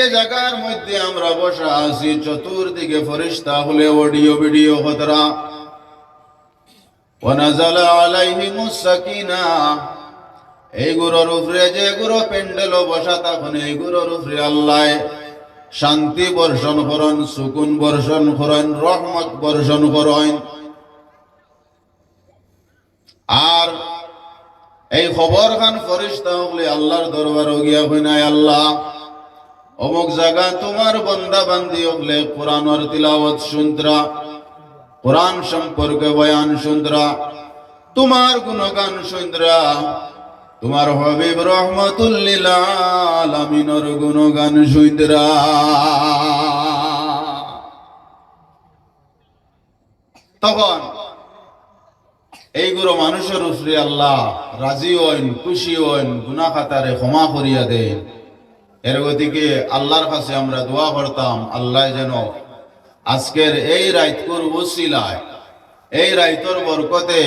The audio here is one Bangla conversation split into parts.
যে জায়গার মধ্যে আমরা বসা আছি চতুর্দিকে ফেরেশতা হলে অডিও ভিডিও খতরা ونزل عليهم السكينة এইগুলোর উপরে যেগুলো প্যান্ডেল বসা তখন এইগুলোর উপরে আল্লাহ শান্তি বর্ষণ করেন, সুকুন বর্ষণ করেন, রহমত বর্ষণ করেন। আর এই খবর খান ফেরেশতা হলে আল্লাহর দরবারে গিয়া কই না, আল্লাহ অমুক জায়গা তোমার বান্দা বান্দি হলে কোরআনের তিলাওয়াত শুনতরা, কোরআন সম্পর্কে বয়ান শুনতরা, তোমার গুণগান শুনতরা, তোমার হাবিব রহমাতুল লিল আলামিনের গুণগান শুনতরা। তখন এইগুলো মানুষের উপরে আল্লাহ রাজি হইন, খুশি হইন, গুনাহ খাতারে ক্ষমা করিয়া দেন। এর গতিকে আল্লাহর কাছে আমরা দোয়া করতাম, আল্লাহ যেন আজকের এই রাইতকুর ওসিলায়, এই রাইতর বরকতে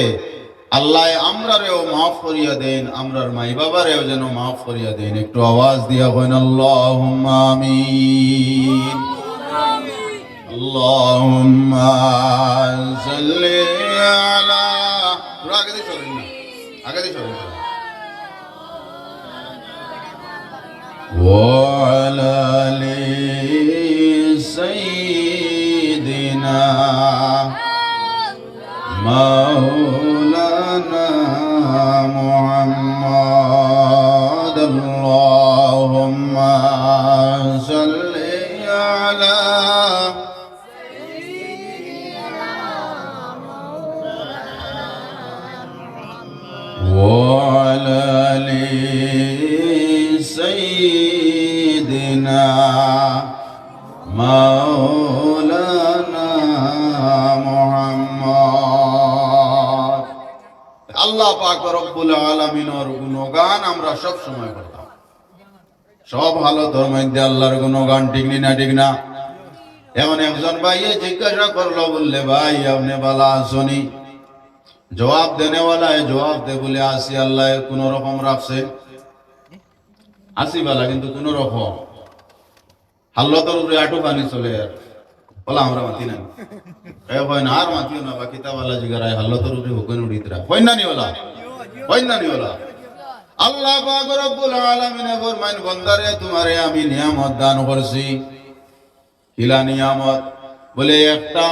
আল্লাহ আমরারেও মাফ করিয়া দেন, আমরার মাই বাবারেও যেন মাফ করিয়া দেন। একটু আওয়াজ দিয়া কইন আল্লাহুম্মা আমিন। আল্লাহুম্মা সাল্লি আলা, আগে দিয়ে চলেন না, আগে দিয়ে চলেন না। وعلى آل سيدنا مولانا محمد اللهم صل على وعلى آل سيدنا مولانا محمد। আল্লাহ পাক রব্বুল আলামিনের গুণগান আমরা সব সময় করতাম। সব হালতের মধ্যে আল্লাহর গুণগান, ঠিক না ঠিক না? এমন একজন ভাইয়ে জিজ্ঞাসা করলো, বললে ভাই আপনি ভালো আছেন? জবাব দেনেওয়ালা জবাব দে বলে আসি, আল্লাহ কোন রকম রাখছে, আসি বালা, কিন্তু কোন রকম হাল্লতর উপরে আটু পানি চলে আর বলা আমরা মাতি না, হয় না আর মাতিও না, বা কিতাবালা জিগারায় হাল্লতর উপরে হুকেন উড়িতরা হয় না নিওলা, হয় না নিওলা। আল্লাহ পাক রব্বুল আলামিন ফরমাইন, বান্দারে তোমারে আমি নিয়ামত দান করছি। কিলা নিয়ামত? বলে একটা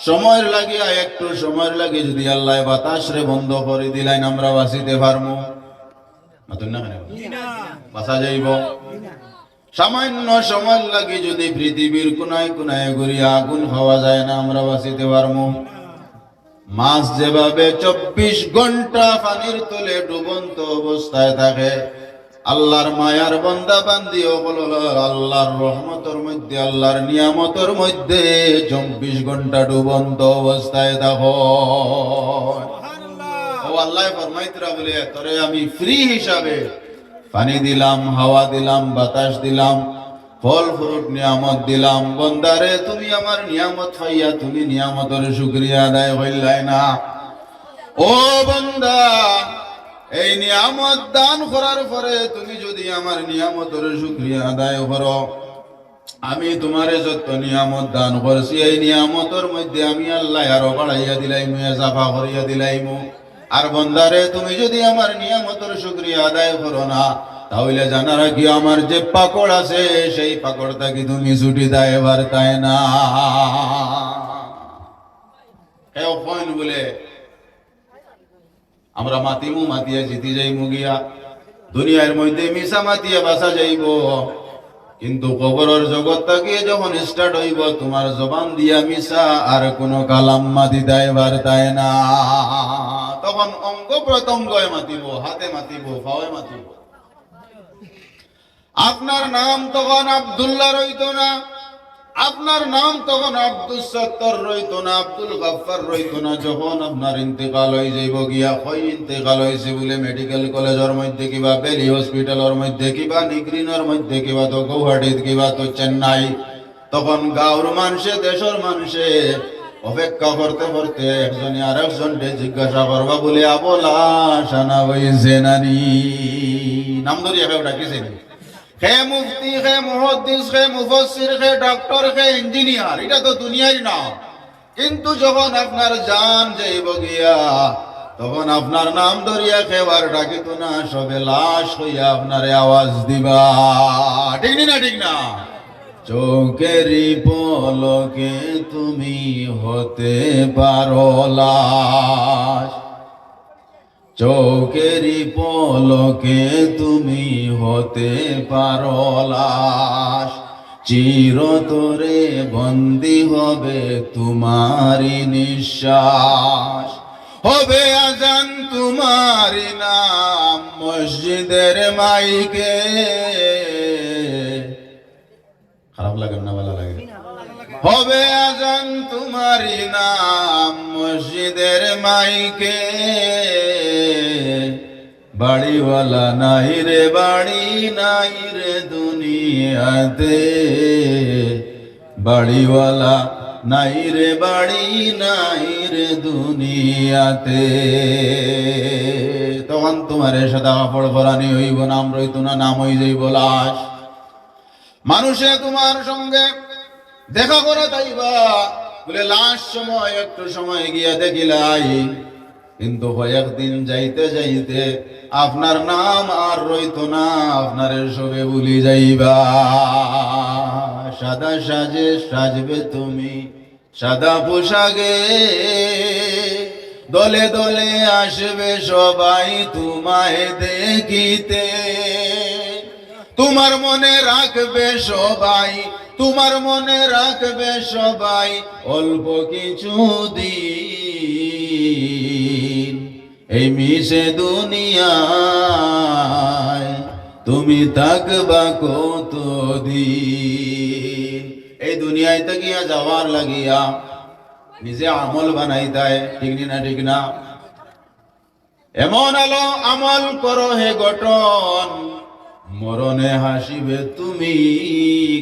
সময়ের লাগিয়া, একটু সময়ের লাগে যদি আল্লাহ বাতাস রে বন্ধ করে দিলেন, আমরা বাঁচিতে পারবো না? বাঁচা যাইব? সামান্য সময় লাগে যদি পৃথিবীর কোনায় কোনায় ঘুরিয়া আগুন খাওয়া যায় না, আমরা বাঁচিতে পারবো? মাছ যেভাবে 24 ঘন্টা পানির তলে ডুবন্ত অবস্থায় থাকে, আল্লাহর মায়ার বান্দা বান্দি হল আল্লাহর রহমতের মধ্যে, আল্লাহর নিয়ামতের মধ্যে 24 ঘন্টা ডুবন্ত অবস্থায় থাকো। ও আল্লাহ ফরমাইতরা বলে, তোরে আমি ফ্রি হিসাবে পানি দিলাম, হাওয়া দিলাম, বাতাস দিলাম, ফল ফ্রুট নিয়ামত দিলাম। বন্দারে তুমি আমার নিয়ামত পাইয়া তুমি নিয়ামতের শুকরিয়া আদায় হইলাই না। ও বান্দা, এই নিয়ামত দান করার পরে তুমি যদি আমার নিয়ামতের শুকরিয়া আদায় করো, আমি তোমারে যত নিয়ামত দান করছি এই নিয়ামতের মধ্যে আমি আল্লাহ আরো বাড়াইয়া দিলাইমু, এজাফা করিয়া দিলাইমু। আর বন্দারে তুমি যদি আমার নিয়ামতের শুকরিয়া আদায় করো না, তাহলে জানা রাখি আমার যে পাকড় আছে সেই পাকড়টা কি তুমি ছুটি দেয় পারতাই না। কেউ কইন বলে আমরা মাতিমু, মাতিয়া জিতি যাইমু গিয়া, দুনিয়ার মধ্যে মিশা মাতিয়া বাসা যাইব, কিন্তু কবরের জগৎটা গিয়ে যখন স্টার্ট হইব, তোমার জবান দিয়া মিশা আর কোনো কালাম মাতি দেয় পারতাই না। তখন অঙ্গ প্রত্যঙ্গয় মাতিব, হাতে মাতিব, পায়ে মাতিব। আপনার নাম তখন আব্দুল্লাহ রইতো না, আপনার নাম তখন আব্দুল সত্তর রইতো না, আব্দুল গফফার রইতো না। যখন আপনার ইন্তেকাল হয়ে যাইব গিয়া, হয় ইন্তেকাল হয়েছে বলে মেডিকেল কলেজের মধ্যে কিবা বেলি হসপিটালের মধ্যে কিবা নিগ্রিনের মধ্যে কিবা তো গৌহাটিত কিবা তো চেন্নাই, তখন গাঁওর মানুষে দেশের মানুষে অপেক্ষা করতে করতে একজনে আর একজনকে জিজ্ঞাসা করবা বলে আবলা সানা হয়েছে নানি, নাম ধরি এভাবে ডাকিছে, হে মুফতি, হে মুহাদ্দিস, হে মুফাসসির, হে ডক্টর, হে ইঞ্জিনিয়ার, এটা তো দুনিয়ার নাম। কিন্তু যখন আপনার জান যাইব গিয়া, তখন আপনার নাম ধরিয়া খেবার ডাকিত না, সবে লাশ হইয়া আপনারে আওয়াজ দিবা। ঠিক না? ঠিক না? চোখেরই পলকে তুমি হতে পারো লাশ, চোখেরই পলকে তুমি হতে পারো লাশ, চিরতরে বন্দী হবে তোমারি নিঃশ্বাস, হবে আজান তোমারি নাম মসজিদের মাইকে। খারাপ লাগে না? ভালো লাগে? হবে আজান তোমারি নাম মসজিদের মাইকে, বাড়িওয়ালা নাই রে বাড়ি, নাই রে দুনিয়াতে, বাড়িওয়ালা নাই রে বাড়ি, নাই রে দুনিয়াতে। তখন তোমারে সাদা কাপড় পরানি হইব, নাম রইত না, নাম হই যাইব লাশ। মানুষে তোমার সঙ্গে দেখা করে তাইবা বলে লাশ সময় একটু সময় গিয়া দেখিলাই, কিন্তু কয়েকদিন যাইতে যাইতে আপনার নাম আর রইত না, আপনারে সবে ভুলি যাইবা। সাদা সাজে সাজবে তুমি সাদা পোশাকে, দলে দলে আসবে সবাই তোমায় দেখিতে, তোমার মনে রাখবে সবাই, তোমার মনে রাখবে সবাই অল্প কিছু দিন এই মিশে দুনিয়ায়, তুমি থাকবা কতদিন। এই দুনিয়ায় গিয়া যাওয়ার লাগিয়া নিজে আমল বানাইতায়। ঠিক না? ঠিক না? এমন আলো আমল করো হে গঠন, মরণে হাসিবে তুমি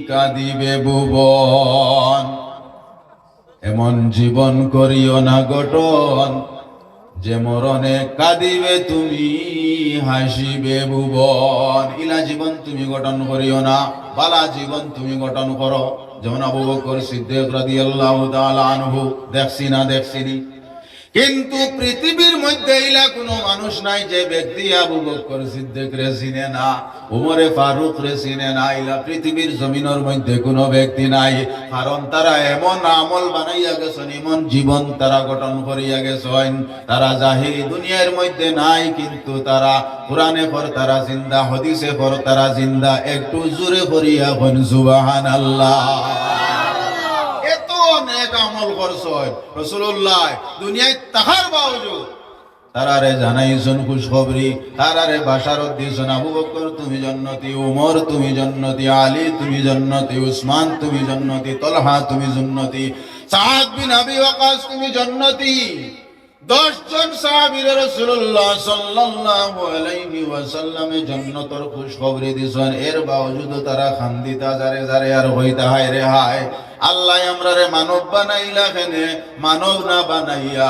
কাঁদিবে ভুবন। এমন জীবন করিও না গঠন, যে মরণে কাঁদিবে তুমি হাসিবে ভুবন। ইলা জীবন তুমি গঠন করিও না, বালা জীবন তুমি গঠন করো। যেমন আবু বকর সিদ্দিক রাদিয়াল্লাহু তাআলা আনহু, দেখছি না দেখছিনি, কিন্তু পৃথিবীর মধ্যে ইলা কোনো মানুষ নাই যে ব্যক্তি আবু বকর সিদ্দিক রে চিনে না, উমরে ফারুক রে চিনে না। ইলা পৃথিবীর জমিনের মধ্যে কোনো ব্যক্তি নাই, কারণ তারা এমন আমল বানাইয়া গেছেন, এমন জীবন তারা গঠন করিয়া গেছেন। তারা জাহিরি দুনিয়ার মধ্যে নাই, কিন্তু তারা কোরআনে পর তারা জিন্দা, হাদিসে পর তারা জিন্দা। একটু জোরে করিয়া বল সুবহানাল্লাহ। অনেক আমল করছেন রাসূলুল্লাহ দুনিয়ায়, তাহার বাওজুদ তারারে জানাইছেন খুশখবরি, তারারে বাশারত দিয়েছেন, আবু বকর তুমি জান্নাতি, উমর তুমি জান্নাতি, আলী তুমি জান্নাতি, উসমান তুমি জান্নাতি, তালহা তুমি জান্নাতি, সাদ বিন আবি ওয়াকাস তুমি জান্নাতি। 10 জন সাহাবীর রাসূলুল্লাহ সাল্লাল্লাহু আলাইহি ওয়াসাল্লামে জান্নাতের খুশখবরি দিয়েছেন। এর বাওজুদ তারা খান্দিতা যারে যারে আর হইতা হায় রে হায়, আল্লাহ আমরারে মানব বানাইলা কেনে? মানব না বানাইয়া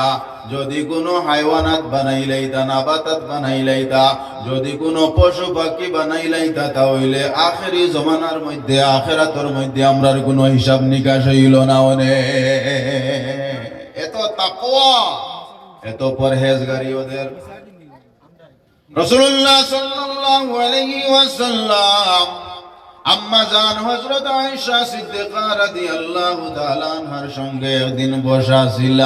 যদি কোনো হাইওয়ানাত বানাইলাইতা, নাবাতাত বানাইলাইতা, যদি কোনো পশু পাখি বানাইলাইতা, তাহলে আখেরি জমানার মধ্যে, আখেরাতের মধ্যে আমরার কোনো হিসাব নিকাশ হইল না। এত তাকওয়া, এত পরহেজগারি ওদের। রাসূলুল্লাহ সাল্লাল্লাহু আলাইহি ওয়াসাল্লাম আম্মা জান হযরত আয়েশা সিদ্দিকা রাদিয়াল্লাহু তাআলা আনহার সঙ্গে একদিন বসা ছিল।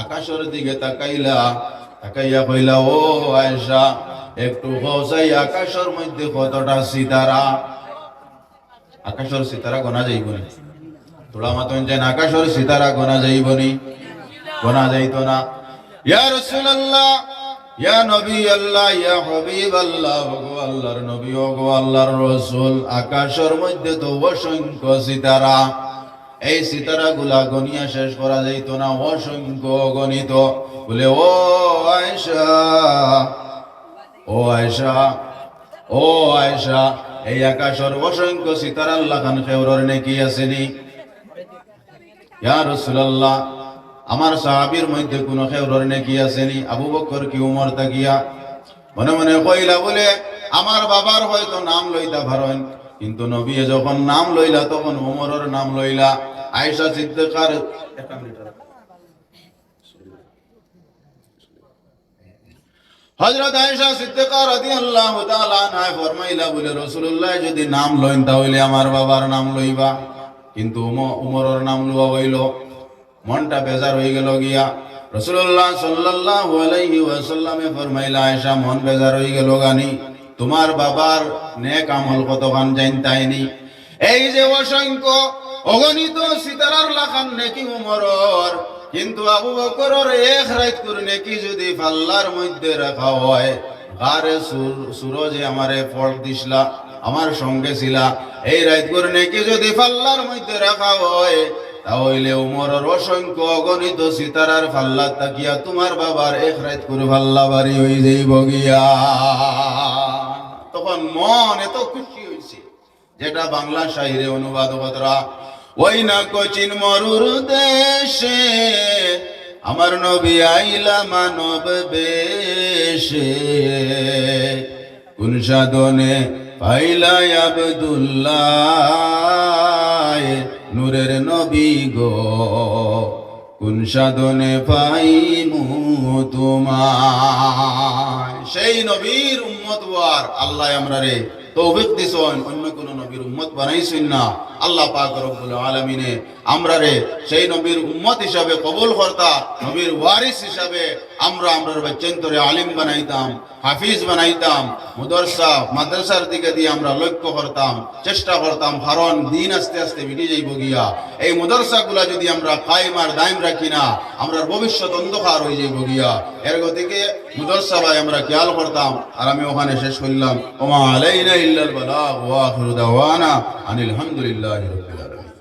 আকাশের দিকে তাকাইলা, তাকাইয়া কইলা, ও আয়েশা একটু কওসাই আকাশের মধ্যে কতটা সিতারা? আকাশের সিতারা গোনা যাইবনি? তোরা মাতন যেন আকাশের সিতারা গোনা যাইবনি? গোনা যাইতো না। ইয়া রাসূলুল্লাহ, ইয়া নবী আল্লাহ, ইয়া হাবিব আল্লাহ, ওগো আল্লাহর নবী, ওগো আল্লাহর রাসূল, আকাশের মধ্যে তো অসংখ্য সিতারা, এই সিতারা গুলা গনিয়া শেষ করা যাইতো না, অসংখ্য গণিত। বলে, ও আয়েশা, ও আয়েশা, ও আয়েশা, এই আকাশের অসংখ্য সিতারা আল্লাহ খান খেউরের নেকি আসেনি? ইয়া রাসূলুল্লাহ, আমার সাহাবীর মধ্যে কোন খেউরের নেকি আসেনি? আবু বকর কি উমর তাকিয়া মনে মনে কইলা, বলে আমার বাবার হয়তো নাম লইতা পারেন, কিন্তু নবী যখন নাম লইলা তখন ওমরের নাম লইলা। আয়েশা সিদ্দিকার হযরত আয়েশা সিদ্দিকা রাদিয়াল্লাহু তাআলা আনহা ফরমাইলা বলে, রাসূলুল্লাহ যদি নাম লইন তাহলে আমার বাবার নাম লইবা, কিন্তু উমরের নাম লওয়া হইল। মনটা বেজার হয়ে গেল গিয়া। রাসূলুল্লাহ সাল্লাল্লাহু আলাইহি ওয়াসাল্লামে ফরমাইলা, আয়েশা মন বেজার হয়ে গেল গানি, তোমার বাবার নেক আমল কতখান জানতাইনি। এই যে অসংখ্য অগণিত সিতারার লাখান নেকি উমরের, কিন্তু আবু বকরের এক রাত করে নেকি যদি পাল্লার মধ্যে রাখা হয়, গারে সূরজে আমারে ফল দিছলা, আমার সঙ্গে ছিলা, এই রাত করে নেকি যদি পাল্লার মধ্যে রাখা হয়, তাহলে উমরের অসংখ্য অগণিত সিতারার পাল্লা তাকিয়া তোমার বাবার এক রাত করে পাল্লা বাড়ি হয়ে যাইব গিয়া। তখন মন এত খুশি হয়েছে, যেটা বাংলা শায়রে অনুবাদ কতরা, ওই না কোচিন মরুর দেশে আমার নবী আইলা মানব বেশে, কোন সাধনে পাইলা আব্দুল্লাহ নূরের নবী গো, কোন সাধনে পাইমু তোমায়। সেই নবীর উম্মত হওয়ার আল্লাহ আমরারে তৌফিক দিছেন, অন্য কোন নবীর উম্মত বানাইছেন না। আল্লাহ পাক রব্বুল আলামিনে আমরারে সেই নবীর উম্মত হিসাবে কবুল করতা, নবীর ওয়ারিস হিসাবে আমরা আমরার বাচ্চান্তরে আলিম বানাইতাম, হাফিজ বানাইতাম, মাদ্রাসার দিকে দিয়ে আমরা লক্ষ্য করতাম, চেষ্টা করতাম, কারণ দিন আস্তে আস্তে মিটে যাইব গিয়া। এই মাদ্রাসাগুলা যদি আমরা কায়েম আর দায়েম রাখি না, আমরা ভবিষ্যৎ অন্ধকার হয়ে যাইব গিয়া। এর গতিকে মাদ্রাসা ভাই আমরা খেয়াল করতাম। আর আমি ওখানে শেষ করলাম, ওমা আলাইনা ইল্লাল বালাগ ওয়া আখিরু দাওয়ানা আনিল হামদুলিল্লাহি রাব্বিল আলামিন।